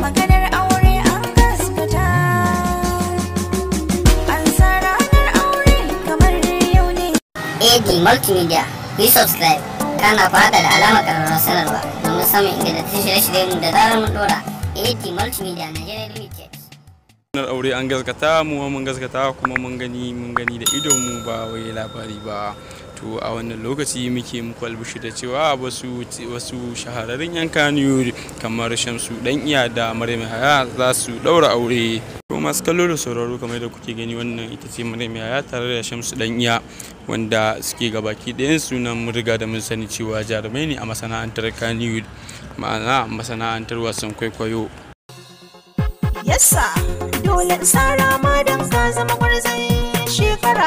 maganar aure an gaskata, an sa ranar aure kamar yau ne. AD Multimedia, ku yi subscribe, kana ku haɗa da alamar ƙararrawar sanarwa domin samun ingantattun shirye-shiryen da zarar mun ɗora. AD Multimedia Nigeria Limited. Aure an gaskata, mu mun gaskata kuma mun gani da idon mu ba wai labari ba. To a wannan lokaci muke muku albishi da cewa wasu shahararrun yan Kano kamar Shamsu dan iya da Maryam Yahaya za su daura aure. To masu kallo da sauraro kamar da kuke gani, wannan ita ce Maryam Yahaya tare da Shamsu dan iya, wanda suke gabaki ɗayan sunan mun riga da mun sani cewa jarumai ne a masana'antar Kano, ma'ana masana'antar wasan kwaikwayo. Yassa dole tsara ma don ka zama gwarzon shekara,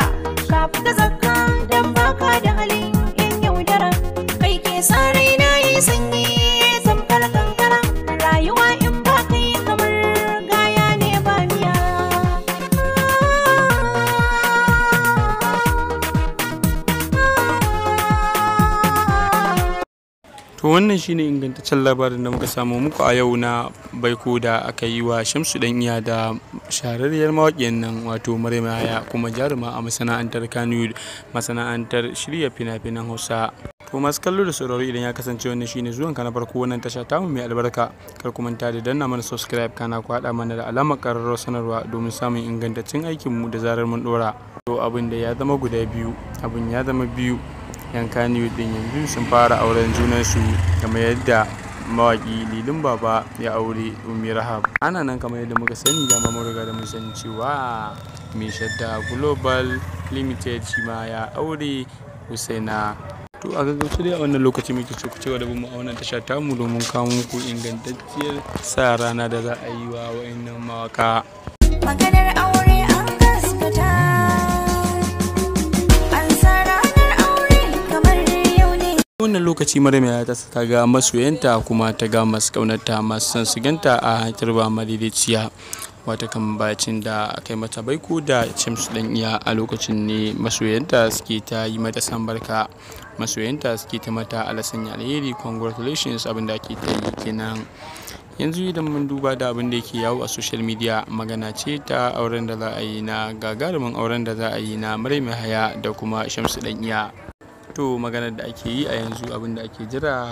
ka fita zakka don baka da halin yan yaudara, kai ke sa raina yi sanyi zamfar kankara, rayuwa in ba kai kamar gaya ne ba miya. To wannan shine ingantaccen labarin da muka samu muku a yau na baiko da aka yi wa Shamsu dan iya da shahararriyar mawaƙiyar nan wato Maryam Yahaya, kuma jaruma a masana'antar Kano, masana'antar shirya fina-finan Hausa. To masu kallo da sauraro, idan ya kasance wannan shine zuwan ka na farko wannan tasha tamu mai albarka, kar ku manta da danna mana subscribe, kana ku haɗa mana da alamar ƙararrawar sanarwa domin samun ingantaccen aikin mu da zarar mun ɗora. To abin da ya zama guda biyu, abin ya zama biyu. Yan Kano din yanzu sun fara auren junansu, kamar yadda mawaki Lilin Baba ya aure Ummi Rahab. Ana nan kamar yadda muka sani, da mun riga da mun sani cewa mai shadda Global Limited shi ma ya aure Husaina. To a gaggauce dai a wannan lokaci muke so ku cewa da mu a wannan tasha tamu domin kawo muku ingantacciyar sa rana da za a yi wa wa'annan mawaka. Maganar aure an gaskata, wannan lokaci Maryam Yahaya ta ga masoyanta kuma ta ga masu kaunarta masu son su ganta a turba madaidaiciya, wata kan bacin da aka yi mata baiko da Shamsu dan iya. A lokacin ne masoyanta suke ta yi mata san barka, masoyanta suke ta mata alasanya alheri, congratulations, abin da ake ta yi kenan. Yanzu idan mun duba da abin da yake yawo a social media, magana ce ta auren da za a yi na gagarumin auren da za a yi na Maryam Yahaya da kuma Shamsu dan iya. To maganar da ake yi a yanzu, abin da ake jira,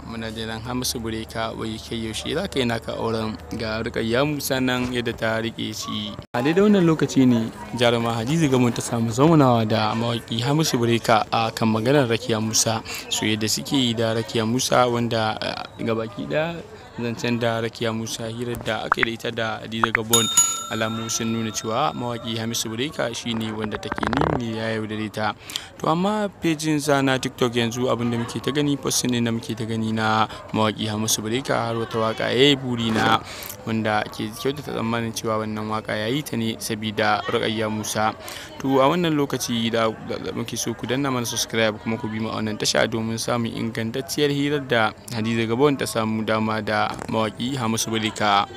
muna jiran Hamisu Breaker wai kai yaushe za ka yi naka auren ga Rukayya Musa nan yadda ta rike shi. A daidai wannan lokaci ne jaruma Hadiza Gamon ta samu zaunawa da mawaki Hamisu Breaker a kan maganar Rakiya Musa, so yadda suke yi da Rakiya Musa, wanda gabaki ɗaya zancen da Rakiya Musa, hirar da aka yi da ita da Hadiza Gamon, alamu sun nuna cewa mawaki Hamisu Breaker shine wanda take nuni ya yaudare ta. To amma pejin sa na TikTok yanzu abin da muke ta gani, post ne da muke ta gani na mawaki Hamisu Breaker, har wata waka yayi buri na, wanda ke kyautata tsammanin cewa wannan waka yayi ta ne sabida Rukayya Musa. To a wannan lokaci da muke so ku danna mana subscribe kuma ku bi mu a wannan tasha domin samun ingantacciyar hirar da Hadiza Gabon ta samu dama da mawaki Hamisu Breaker.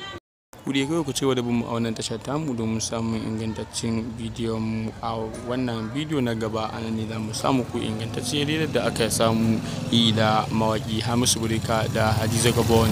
Ku dai kawai ku ce wa da mu a wannan tashar tamu domin samun ingantaccen bidiyon mu. A wannan bidiyo na gaba anan ne za mu samu ku ingantacciyar hirar da aka samu yi da mawaki Hamisu Breaker da Hadiza Gabon.